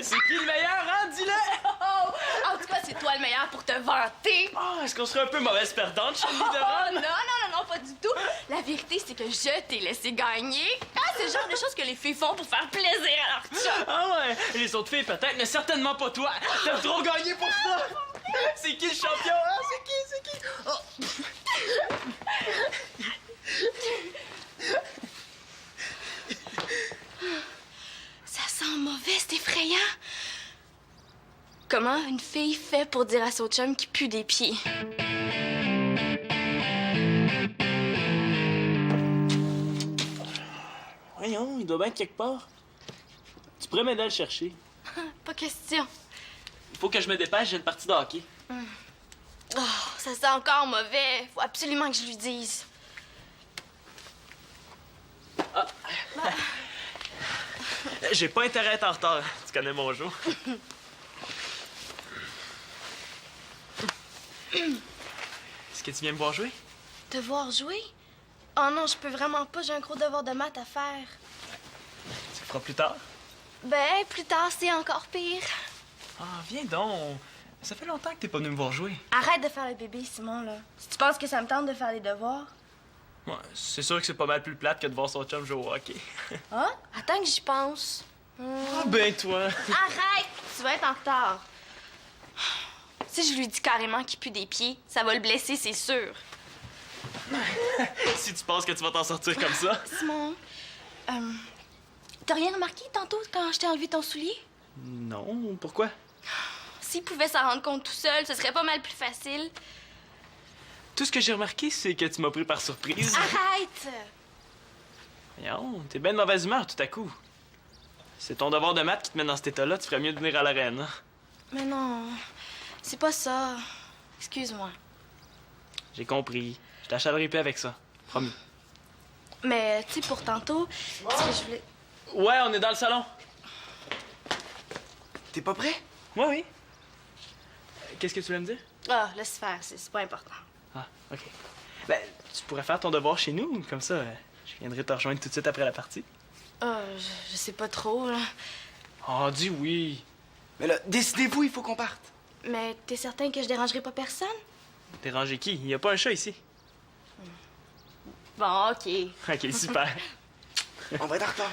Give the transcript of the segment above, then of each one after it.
C'est qui le meilleur, hein? Dis-le! Oh, en tout cas, c'est toi le meilleur pour te vanter. Oh, est-ce qu'on serait un peu mauvaise perdante, chez Oh, non, pas du tout. La vérité, c'est que je t'ai laissé gagner. Ah, c'est le genre de choses que les filles font pour faire plaisir à leur chum. Ah ouais? Les autres filles, peut-être, mais certainement pas toi. T'as trop gagné pour ça! C'est qui le champion, hein? C'est qui? Oh. Ça sent mauvais, c'est effrayant. Comment une fille fait pour dire à son chum qu'il pue des pieds? Voyons, il doit bien être quelque part. Tu pourrais m'aider à le chercher. Pas question. Il faut que je me dépêche, j'ai une partie de hockey. Oh, ça sent encore mauvais. Faut absolument que je lui dise. Ah. J'ai pas intérêt à être en retard. Tu connais mon jeu. Est-ce que tu viens me voir jouer? Devoir jouer? Oh non, je peux vraiment pas. J'ai un gros devoir de maths à faire. Tu le feras plus tard? Ben, plus tard, c'est encore pire. Ah, viens donc. Ça fait longtemps que t'es pas venu me voir jouer. Arrête de faire le bébé, Simon, là. Si tu penses que ça me tente de faire les devoirs. Ouais, c'est sûr que c'est pas mal plus plate que de voir son chum jouer au hockey. Ah? Attends que j'y pense. Ah ben toi! Arrête! Tu vas être en retard. Si je lui dis carrément qu'il pue des pieds, ça va le blesser, c'est sûr. Si tu penses que tu vas t'en sortir comme ça. Simon, t'as rien remarqué tantôt quand je t'ai enlevé ton soulier? Non, pourquoi? S'il pouvait s'en rendre compte tout seul, ce serait pas mal plus facile. Tout ce que j'ai remarqué, c'est que tu m'as pris par surprise. Arrête! Voyons, t'es bien de mauvaise humeur tout à coup. C'est ton devoir de maths qui te met dans cet état-là, tu ferais mieux de venir à l'arène. Hein? Mais non, c'est pas ça. Excuse-moi. J'ai compris. Je t'achèterai plus avec ça. Promis. Mais, tu sais, pour tantôt, ce que je voulais... Ouais, on est dans le salon. T'es pas prêt? Ouais, oui. Qu'est-ce que tu voulais me dire? Ah, laisse faire, c'est pas important. Ah, OK. Ben, tu pourrais faire ton devoir chez nous, comme ça, je viendrai te rejoindre tout de suite après la partie. Ah, je sais pas trop, là. Oh, dis oui. Mais là, décidez-vous, il faut qu'on parte. Mais t'es certain que je dérangerai pas personne? Déranger qui? Il y a pas un chat ici. Bon, OK. OK, super. On va être en retard.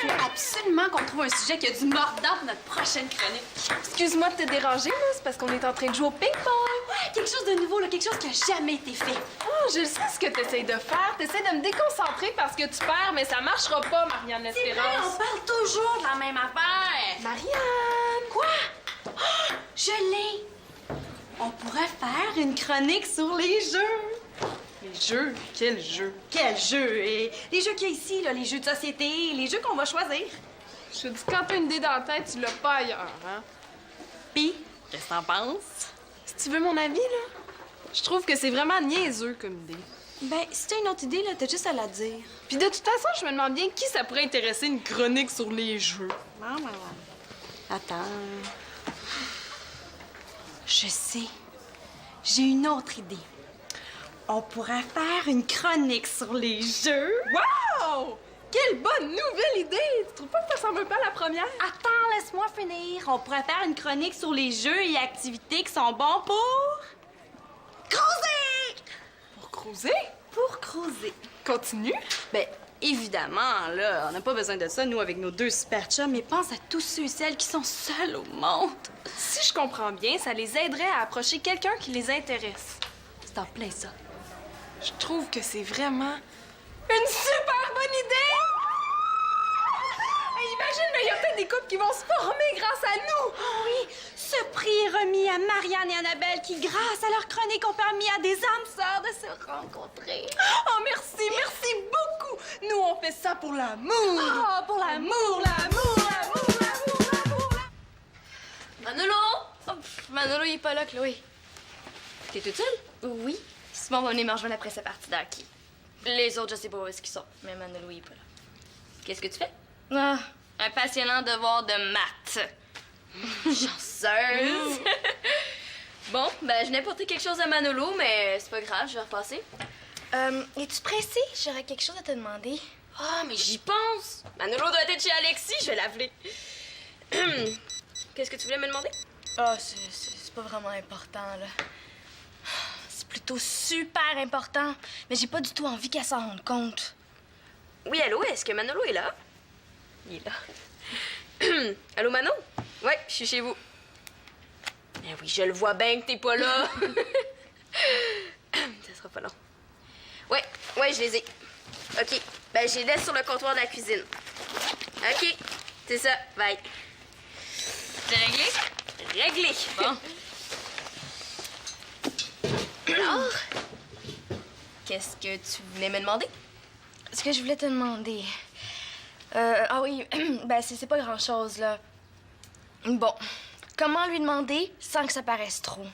Il faut absolument qu'on trouve un sujet qui a du mordant pour notre prochaine chronique. Excuse-moi de te déranger, là, c'est parce qu'on est en train de jouer au ping-pong. Ouais, quelque chose de nouveau, là, quelque chose qui a jamais été fait. Oh, je sais ce que t'essayes de faire. T'essayes de me déconcentrer parce que tu perds, mais ça marchera pas, Marianne C'est vrai, on L'Espérance. parle toujours de la même affaire. Marianne! Quoi? Oh, je l'ai. On pourrait faire une chronique sur les jeux. Les jeux? Quel jeu? Quel jeu? Et les jeux qu'il y a ici, là, les jeux de société, les jeux qu'on va choisir. Je te dis, quand t'as une idée dans la tête, tu l'as pas ailleurs, hein? Pis, qu'est-ce que t'en penses? Si tu veux mon avis, là, je trouve que c'est vraiment niaiseux comme idée. Ben, si t'as une autre idée, là, t'as juste à la dire. Puis de toute façon, je me demande bien qui ça pourrait intéresser une chronique sur les jeux. Attends. Je sais. J'ai une autre idée. On pourrait faire une chronique sur les jeux. Wow! Quelle bonne nouvelle idée! Tu trouves pas que ça ressemble un peu à la première? Attends, laisse-moi finir. On pourrait faire une chronique sur les jeux et activités qui sont bons pour... creuser! Pour creuser? Pour creuser. Continue. Ben, évidemment, là, on n'a pas besoin de ça, nous, avec nos deux super chums, mais pense à tous ceux et celles qui sont seuls au monde. Si je comprends bien, ça les aiderait à approcher quelqu'un qui les intéresse. C'est en plein ça. Je trouve que c'est vraiment une super bonne idée! Hey, imagine, mais il y a peut-être des couples qui vont se former grâce à nous! Oh oui, ce prix est remis à Marianne et Annabelle qui, grâce à leur chronique, ont permis à des âmes sœurs de se rencontrer. Oh, merci, merci beaucoup! Nous, on fait ça pour l'amour! Oh, pour l'amour, l'amour, l'amour, l'amour, l'amour! Manolo! Oh, Manolo, il est pas là, Chloé. T'es toute seule? Oui. Simon va venir me rejoindre après sa partie d'hockey. Les autres, je sais pas où est-ce qu'ils sont, mais Manolo, il est pas là. Qu'est-ce que tu fais? Ah, un passionnant devoir de maths. Chanceuse! Bon, ben, je n'ai porté quelque chose à Manolo, mais c'est pas grave, je vais repasser. Es-tu pressé? J'aurais quelque chose à te demander. Ah, mais j'y pense. Manolo doit être chez Alexis, je vais l'appeler. Qu'est-ce que tu voulais me demander? Ah, c'est pas vraiment important, là. C'est plutôt super important, mais j'ai pas du tout envie qu'elle s'en rende compte. Oui, allô, est-ce que Manolo est là? Il est là. Allô, Mano? Ouais, je suis chez vous. Ben oui, je le vois bien que t'es pas là. Ça sera pas long. Ouais, je les ai. OK. Ben, je les laisse sur le comptoir de la cuisine. OK. C'est ça. Bye. C'est réglé? Réglé. Bon. Alors, qu'est-ce que tu voulais me demander? Ce que je voulais te demander... ah oui, ben c'est pas grand-chose, là. Bon, comment lui demander sans que ça paraisse trop?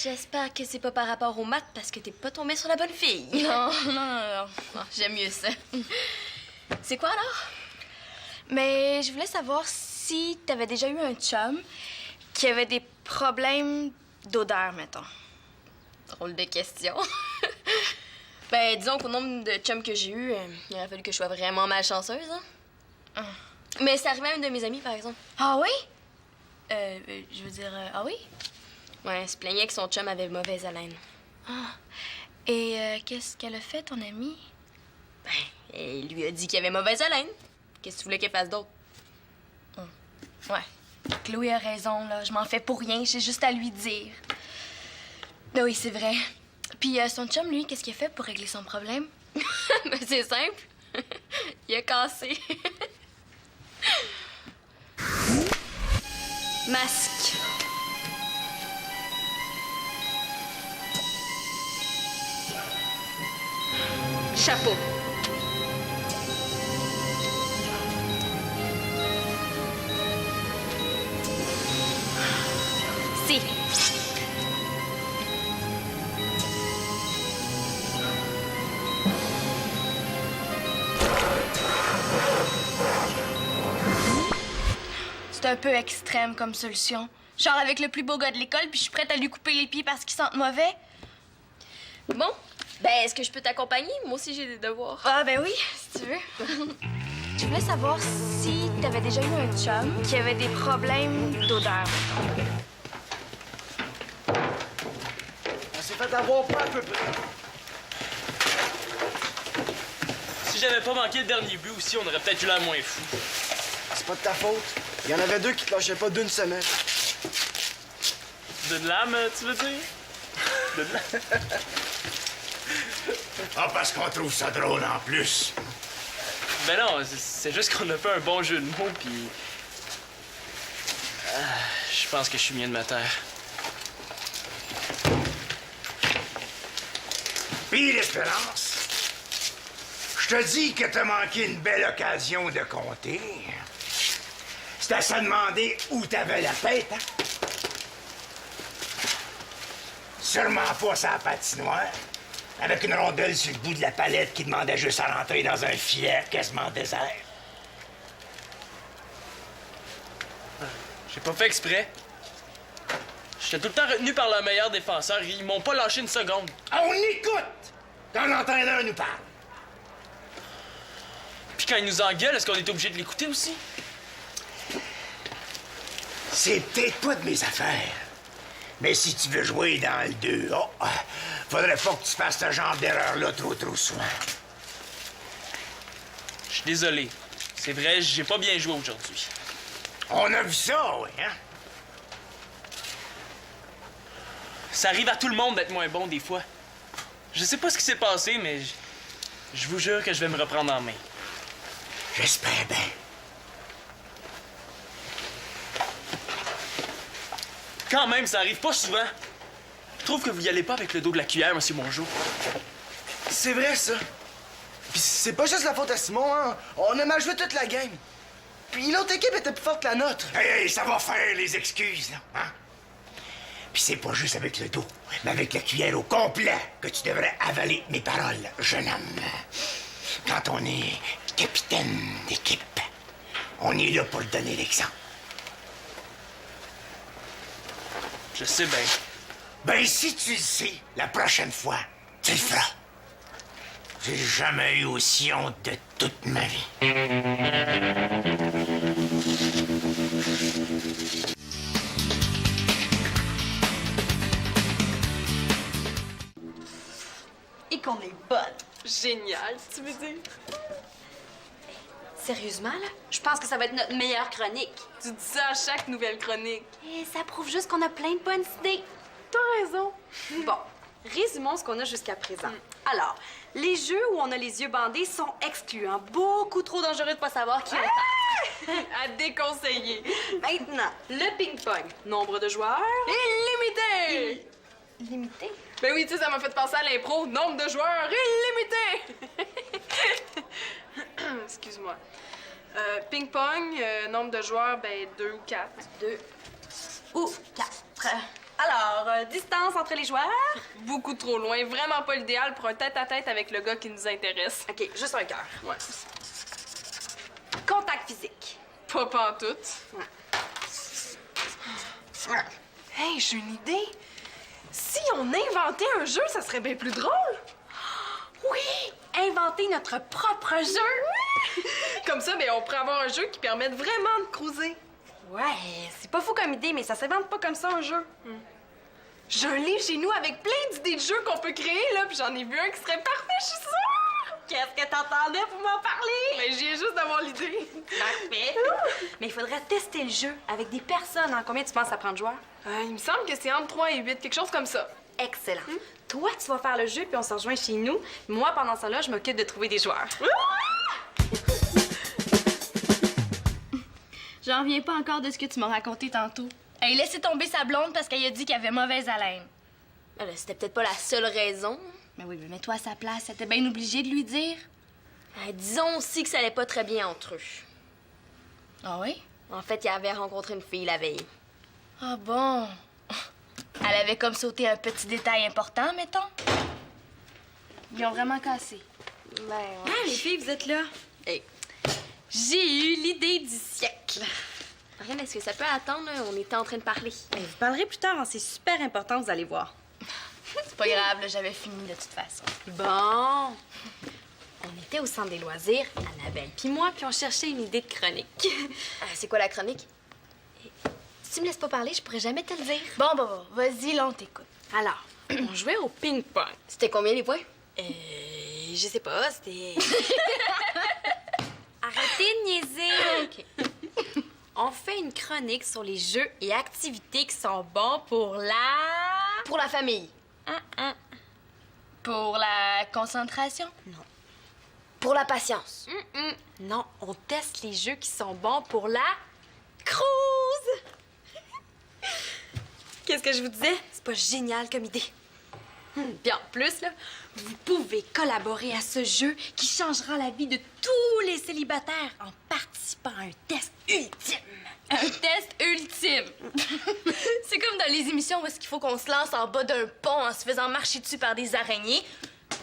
J'espère que c'est pas par rapport aux maths parce que t'es pas tombée sur la bonne fille. Non, j'aime mieux ça. C'est quoi alors? Mais je voulais savoir si t'avais déjà eu un chum qui avait des problèmes d'odeur, mettons. Drôle de question. Ben, disons qu'au nombre de chums que j'ai eu, il aurait fallu que je sois vraiment malchanceuse, hein? Ah. Mais c'est arrivé à une de mes amies, par exemple. Ah oui? Je veux dire, ah oui? Ouais, elle se plaignait que son chum avait mauvaise haleine. Ah. Et qu'est-ce qu'elle a fait, ton amie? Ben, elle lui a dit qu'il avait mauvaise haleine. Qu'est-ce que tu voulais qu'elle fasse d'autre? Ouais. Chloé a raison, là. Je m'en fais pour rien. J'ai juste à lui dire. Ben oui, c'est vrai. Puis son chum, lui, qu'est-ce qu'il a fait pour régler son problème? Ben, c'est simple. Il a cassé. Masque. Chapeau. Si. C'est un peu extrême comme solution. Genre avec le plus beau gars de l'école, puis je suis prête à lui couper les pieds parce qu'il sente mauvais. Bon, ben, est-ce que je peux t'accompagner? Moi aussi, j'ai des devoirs. Ah ben oui, si tu veux. Je voulais savoir si t'avais déjà eu un chum qui avait des problèmes d'odeur. On s'est fait avoir pas à peu près. Si j'avais pas manqué le dernier but aussi, on aurait peut-être eu l'air moins fou. C'est pas de ta faute. Il y en avait deux qui te lâchaient pas d'une semaine. D'une lame, tu veux dire? D'une lame? Ah, parce qu'on trouve ça drôle en plus. Ben non, c'est juste qu'on a fait un bon jeu de mots, puis... je pense que je suis bien de ma terre. Puis l'espérance, je te dis que t'as manqué une belle occasion de compter. C'est à se demander où t'avais la tête, hein? Sûrement pas sur la patinoire, avec une rondelle sur le bout de la palette qui demandait juste à rentrer dans un filet quasiment désert. J'ai pas fait exprès. J'étais tout le temps retenu par le meilleur défenseur. Ils m'ont pas lâché une seconde. On écoute quand l'entraîneur nous parle. Puis quand ils nous engueulent, est-ce qu'on est obligé de l'écouter aussi? C'est peut-être pas de mes affaires. Mais si tu veux jouer dans le 2A, faudrait pas que tu fasses ce genre d'erreur-là trop souvent. Je suis désolé. C'est vrai, j'ai pas bien joué aujourd'hui. On a vu ça, oui, hein? Ça arrive à tout le monde d'être moins bon des fois. Je sais pas ce qui s'est passé, mais je vous jure que je vais me reprendre en main. J'espère bien. Quand même, ça arrive pas souvent. Je trouve que vous y allez pas avec le dos de la cuillère, Monsieur Mongeau. C'est vrai, ça. Puis c'est pas juste la faute à Simon, hein. On a mal joué toute la game. Puis l'autre équipe était plus forte que la nôtre. Hey, ça va faire les excuses, là, hein? Puis c'est pas juste avec le dos, mais avec la cuillère au complet que tu devrais avaler mes paroles, jeune homme. Quand on est capitaine d'équipe, on est là pour donner l'exemple. Je sais bien. Ben, si tu le sais, la prochaine fois, tu le feras. J'ai jamais eu aussi honte de toute ma vie. Et qu'on est bonne. Génial, tu veux dire? Sérieusement, là? Je pense que ça va être notre meilleure chronique. Tu dis ça à chaque nouvelle chronique. Et ça prouve juste qu'on a plein de bonnes idées. T'as raison. Bon, résumons ce qu'on a jusqu'à présent. Alors, les jeux où on a les yeux bandés sont excluants. Beaucoup trop dangereux de pas savoir qui on parle. À déconseiller. Maintenant, le ping-pong. Nombre de joueurs. Illimité! Limité. Ben oui, tu sais, ça m'a fait penser à l'impro. Nombre de joueurs illimité! Excuse-moi. Ping-pong, nombre de joueurs, ben 2 ou 4. 2 ou 4. Alors, distance entre les joueurs. Beaucoup trop loin. Vraiment pas l'idéal pour un tête-à-tête avec le gars qui nous intéresse. OK, juste un cœur. Ouais. Contact physique. Pas pantoute. Ouais. Hey, j'ai une idée. Si on inventait un jeu, ça serait bien plus drôle. Oui! Inventer notre propre jeu. Comme ça, ben, on pourrait avoir un jeu qui permette vraiment de cruiser. Ouais, c'est pas fou comme idée, mais ça s'invente pas comme ça un jeu. J'ai un livre chez nous avec plein d'idées de jeux qu'on peut créer, là, puis j'en ai vu un qui serait parfait, je suis sûre! Qu'est-ce que t'entendais pour m'en parler? Mais j'y ai juste d'avoir l'idée. Parfait. Mais il faudrait tester le jeu avec des personnes. En combien tu penses ça prend de joueurs? Il me semble que c'est entre 3 et 8, quelque chose comme ça. Excellent. Toi, tu vas faire le jeu, puis on se rejoint chez nous. Moi, pendant ça là, je m'occupe de trouver des joueurs. J'en reviens pas encore de ce que tu m'as raconté tantôt. Elle laissé tomber sa blonde parce qu'elle a dit qu'elle avait mauvaise haleine. C'était peut-être pas la seule raison. Mais oui, mais mets-toi à sa place. Elle était bien obligée de lui dire. Disons aussi que ça allait pas très bien entre eux. Ah oui? En fait, il avait rencontré une fille la veille. Ah bon? Elle avait comme sauté un petit détail important, mettons. Ils ont vraiment cassé. Ah, les filles, vous êtes là. Hey. J'ai eu l'idée du siècle. Rien, est-ce que ça peut attendre? Là? On était en train de parler. Mais vous parlerez plus tard, hein, c'est super important, vous allez voir. C'est pas grave, là, j'avais fini de toute façon. Bon. On était au centre des loisirs, Annabelle puis moi, puis on cherchait une idée de chronique. C'est quoi la chronique? Si tu me laisses pas parler, je pourrais jamais te le dire. Bon, vas-y, là, on t'écoute. Alors, on jouait au ping-pong. C'était combien les points? Je sais pas, c'était... Arrêtez de niaiser. OK. On fait une chronique sur les jeux et activités qui sont bons pour la... Pour la famille. Pour la concentration? Pour la patience. Non, on teste les jeux qui sont bons pour la cruise. Qu'est-ce que je vous disais? C'est pas génial comme idée. Puis en plus, là, vous pouvez collaborer à ce jeu qui changera la vie de tous les célibataires en participant à un test ultime. Un test ultime. C'est comme dans les émissions où est-ce qu'il faut qu'on se lance en bas d'un pont en se faisant marcher dessus par des araignées,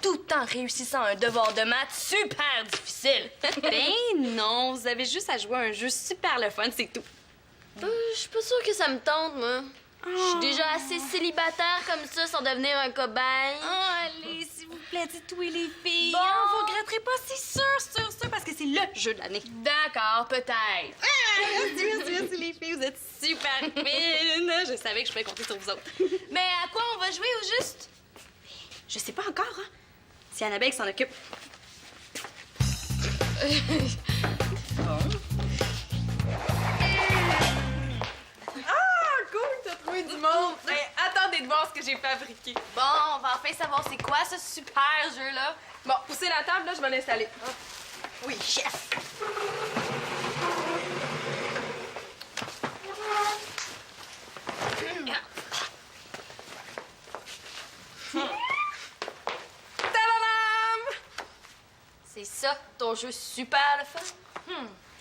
tout en réussissant un devoir de maths super difficile. Ben non, vous avez juste à jouer à un jeu super le fun, c'est tout. Je suis pas sûre que ça me tente, moi. Je suis déjà assez célibataire comme ça sans devenir un cobaye. Oh, allez, s'il vous plaît, dites oui les filles. Bon. Hein, vous regretterez pas, c'est sûr, parce que c'est le jeu de l'année. D'accord, peut-être. Merci les filles, vous êtes super fines. Je savais que je pouvais compter sur vous autres. Mais à quoi on va jouer au juste? Je sais pas encore, hein. C'est Annabelle qui s'en occupe. Cool, t'as trouvé du monde. Attendez de voir ce que j'ai fabriqué. Bon, on va enfin savoir c'est quoi ce super jeu-là. Bon, poussez la table, là, je vais l'installer. Oui, chef. Tadadam! C'est ça, ton jeu super le fun?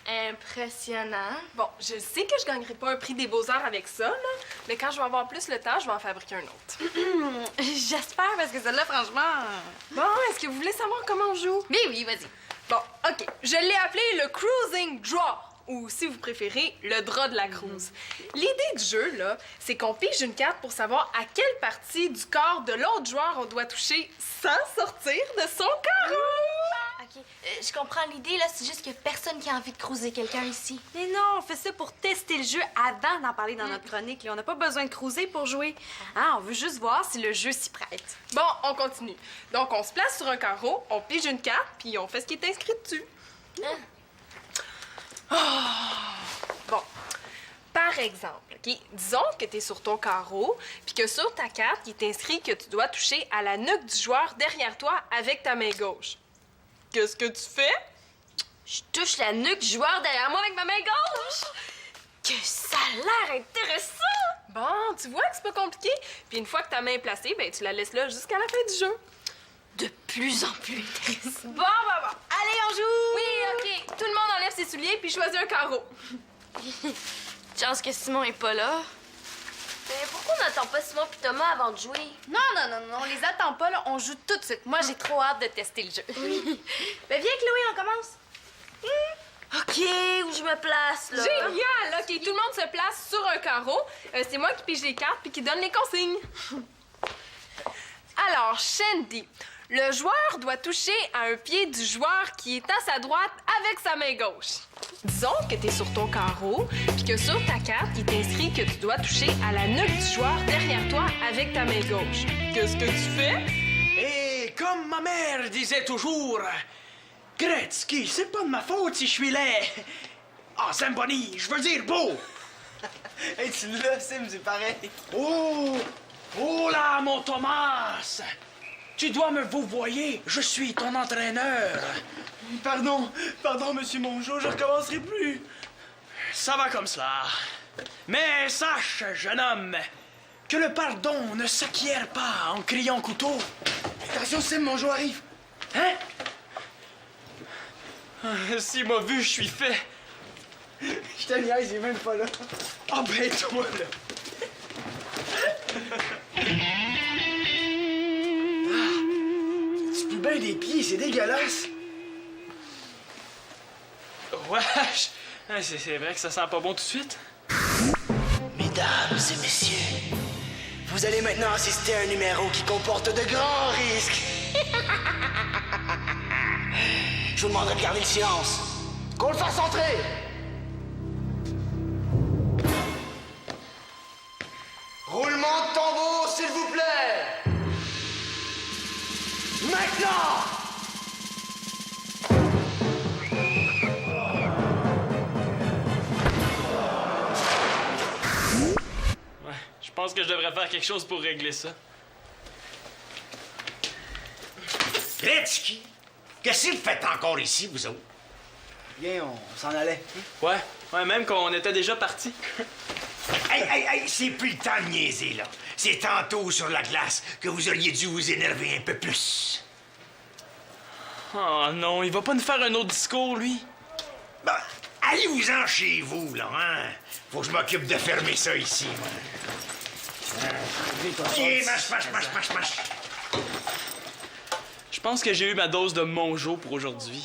Impressionnant. Bon, je sais que je gagnerai pas un prix des beaux-arts avec ça, là, mais quand je vais avoir plus le temps, je vais en fabriquer un autre. J'espère, parce que celle-là, franchement... Bon, est-ce que vous voulez savoir comment on joue? Oui, vas-y. Bon, OK. Je l'ai appelé le Cruising Draw. ou si vous préférez, le drap de la cruise. L'idée du jeu, là, c'est qu'on pige une carte pour savoir à quelle partie du corps de l'autre joueur on doit toucher sans sortir de son carreau. OK, je comprends l'idée, là. C'est juste qu'il y a personne qui a envie de cruiser quelqu'un ici. Mais non, on fait ça pour tester le jeu avant d'en parler dans notre chronique. Là. On n'a pas besoin de cruiser pour jouer. Hein, on veut juste voir si le jeu s'y prête. Bon, on continue. Donc, on se place sur un carreau, on pige une carte, puis on fait ce qui est inscrit dessus. Bon. Par exemple, OK, disons que tu es sur ton carreau, puis que sur ta carte, il est inscrit que tu dois toucher à la nuque du joueur derrière toi avec ta main gauche. Qu'est-ce que tu fais? Je touche la nuque du joueur derrière moi avec ma main gauche. Que ça a l'air intéressant! Bon, tu vois que c'est pas compliqué. Puis une fois que ta main est placée, ben tu la laisses là jusqu'à la fin du jeu. De plus en plus intéressant. Bon. Allez, on joue! Oui, OK. Tout le monde enlève ses souliers puis choisit un carreau. Chance que Simon est pas là. Mais pourquoi on n'attend pas Simon puis Thomas avant de jouer? Non, on les attend pas, là. On joue tout de suite. Moi, j'ai trop hâte de tester le jeu. Ben viens, Chloé, on commence. OK, où je me place, là? Génial! OK, tout le monde se place sur un carreau. C'est moi qui pige les cartes puis qui donne les consignes. Alors, Shandy, le joueur doit toucher à un pied du joueur qui est à sa droite avec sa main gauche. Disons que tu es sur ton carreau puis que sur ta carte, il est inscrit que tu dois toucher à la nuque du joueur derrière toi avec ta main gauche. Qu'est-ce que tu fais? Et comme ma mère disait toujours, Gretzky, c'est pas de ma faute si je suis laid. Ah, Zamboni, je veux dire beau. Hey, tu l'as, Sim, c'est pareil. Oh! Oh là, mon Thomas! Tu dois me vouvoyer, je suis ton entraîneur. Pardon, monsieur Mongeau, je recommencerai plus. Ça va comme cela. Mais sache, jeune homme, que le pardon ne s'acquiert pas en criant couteau. Attention, Sim, Mongeau arrive. Hein? S'il m'a vu, je suis fait. Je te niaise, il est même pas là. Ah ben toi, là. Tu pues bien des pieds, c'est dégueulasse. Wesh! C'est vrai que ça sent pas bon tout de suite. Mesdames et messieurs, vous allez maintenant assister à un numéro qui comporte de grands risques. Je vous demanderai de garder le silence. Qu'on le fasse entrer. Roulement de tambour, s'il vous plaît. Maintenant. Ouais, je pense que je devrais faire quelque chose pour régler ça. Gretzky, qu'est-ce que vous faites encore ici, vous autres? Bien, on s'en allait. Ouais, même qu'on était déjà partis. Hey, c'est plus le temps de niaiser, là. C'est tantôt sur la glace que vous auriez dû vous énerver un peu plus. Oh non, il va pas nous faire un autre discours, lui. Bon, allez-vous-en chez vous, là, hein? Faut que je m'occupe de fermer ça ici, moi. Viens, marche. Je pense que j'ai eu ma dose de Mongeau pour aujourd'hui.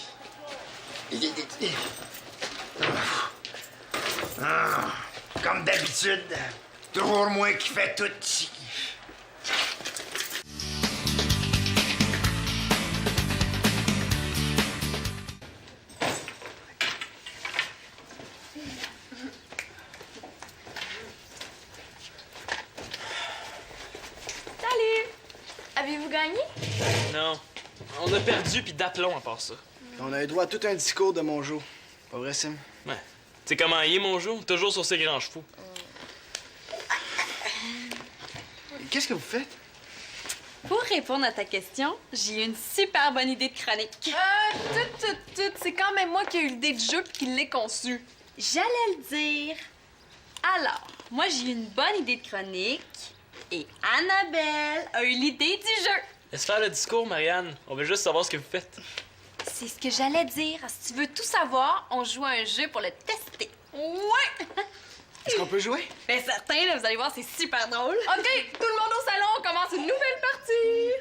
Comme d'habitude, toujours moi qui fais tout ici. Salut! Avez-vous gagné? Non, on a perdu puis d'aplomb à part ça. On a eu droit à tout un discours de Mongeau. Pas vrai, Sim? Ouais. Tu sais comment il est, Mongeau? Toujours sur ses grands chevaux. Qu'est-ce que vous faites? Pour répondre à ta question, j'ai une super bonne idée de chronique. C'est quand même moi qui ai eu l'idée du jeu puis qui l'ai conçu. J'allais le dire. Alors, moi, j'ai une bonne idée de chronique et Annabelle a eu l'idée du jeu. Laisse faire le discours, Marianne. On veut juste savoir ce que vous faites. C'est ce que j'allais dire. Si tu veux tout savoir, on joue à un jeu pour le tester. Ouais! Est-ce qu'on peut jouer? Ben certain, là, vous allez voir, c'est super drôle. OK, tout le monde au salon, on commence une nouvelle partie!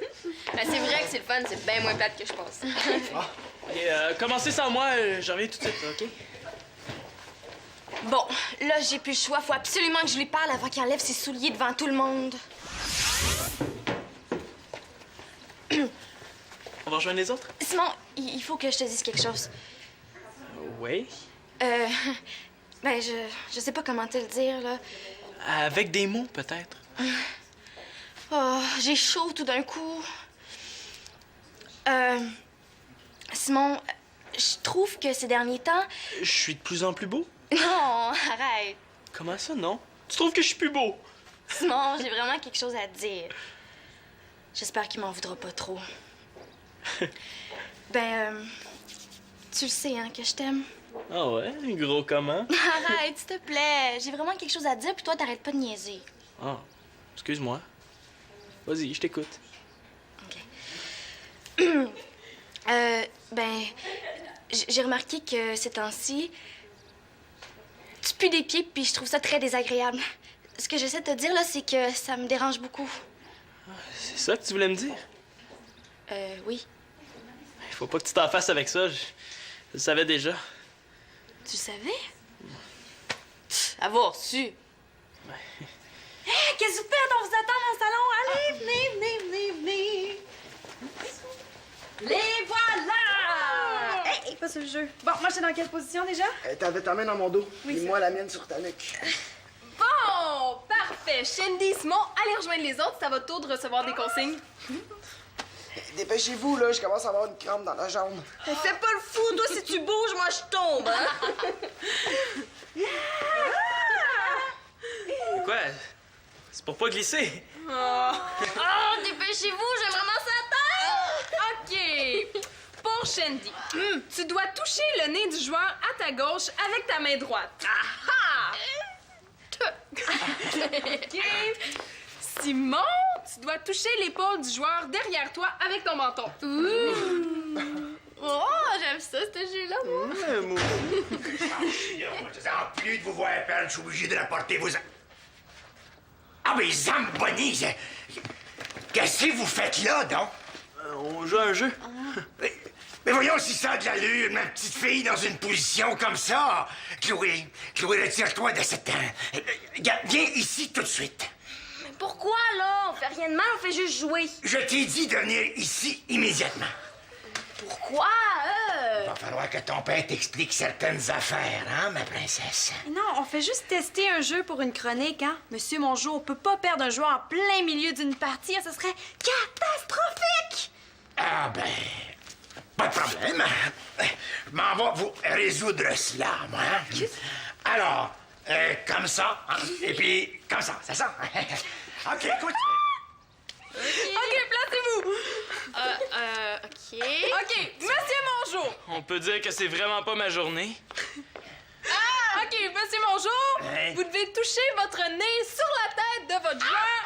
Ben, c'est vrai que c'est le fun, c'est bien moins plate que je pense. Et commencez sans moi, j'en reviens tout de suite, OK? Bon, là, j'ai plus le choix. Faut absolument que je lui parle avant qu'il enlève ses souliers devant tout le monde. On va rejoindre les autres? Simon, il faut que je te dise quelque chose. Oui. Ben, je sais pas comment te le dire, là. Avec des mots, peut-être. Oh, j'ai chaud tout d'un coup. Simon, je trouve que ces derniers temps... Je suis de plus en plus beau? Non, arrête. Comment ça, non? Tu trouves que je suis plus beau? Simon, j'ai vraiment quelque chose à te dire. J'espère qu'il m'en voudra pas trop. Ben, tu le sais, hein, que je t'aime. Ah ouais? Gros comment? Arrête, s'il te plaît. J'ai vraiment quelque chose à te dire, puis toi, t'arrêtes pas de niaiser. Ah, excuse-moi. Vas-y, je t'écoute. OK. Ben, j'ai remarqué que ces temps-ci, tu pues des pieds, puis je trouve ça très désagréable. Ce que j'essaie de te dire, là, c'est que ça me dérange beaucoup. C'est ça que tu voulais me dire? Oui. Il faut pas que tu t'en fasses avec ça. Je le savais déjà. Tu savais? Avoir su. Hey, qu'est-ce que vous faites? On vous attend dans le salon. Allez, venez. Les voilà! Hey, pas sur le jeu. Bon, moi, j'étais dans quelle position déjà? T'avais ta main dans mon dos. Oui, et c'est moi la mienne sur ta nuque. Bon, parfait. Shandy, Simon, allez rejoindre les autres. C'est à votre tour de recevoir des consignes. Dépêchez-vous, là, je commence à avoir une crampe dans la jambe. Fais pas le fou, toi, si tu bouges, moi, je tombe, hein? Quoi? C'est pour pas glisser. Oh, dépêchez-vous, j'ai vraiment ça à terre! OK. Pour Shandy, tu dois toucher le nez du joueur à ta gauche avec ta main droite. OK. Simon, tu dois toucher l'épaule du joueur derrière toi avec ton menton. Oh, j'aime ça, ce jeu-là, moi. En plus de vous voir perdre, je suis obligé de rapporter vos... Ah, mais Zamboni, qu'est-ce que vous faites là, donc? On joue à un jeu. Mais voyons si ça a de l'allure, ma petite fille, dans une position comme ça. Chloé, retire-toi de cette... Viens ici tout de suite. Mais pourquoi, là? On fait rien de mal, on fait juste jouer. Je t'ai dit de venir ici immédiatement. Pourquoi, Il va falloir que ton père t'explique certaines affaires, hein, ma princesse? Non, on fait juste tester un jeu pour une chronique, hein? Monsieur Mongeau, on peut pas perdre un joueur en plein milieu d'une partie, ce serait catastrophique! Ah ben, pas de problème. Je m'en vais vous résoudre cela, moi. Hein? Alors, comme ça, hein? Et puis comme ça, c'est ça? OK, écoute. OK, placez-vous. OK. OK, Monsieur Mongeau. On peut dire que c'est vraiment pas ma journée. OK, Monsieur Mongeau, Hein? vous devez toucher votre nez sur la tête de votre joueur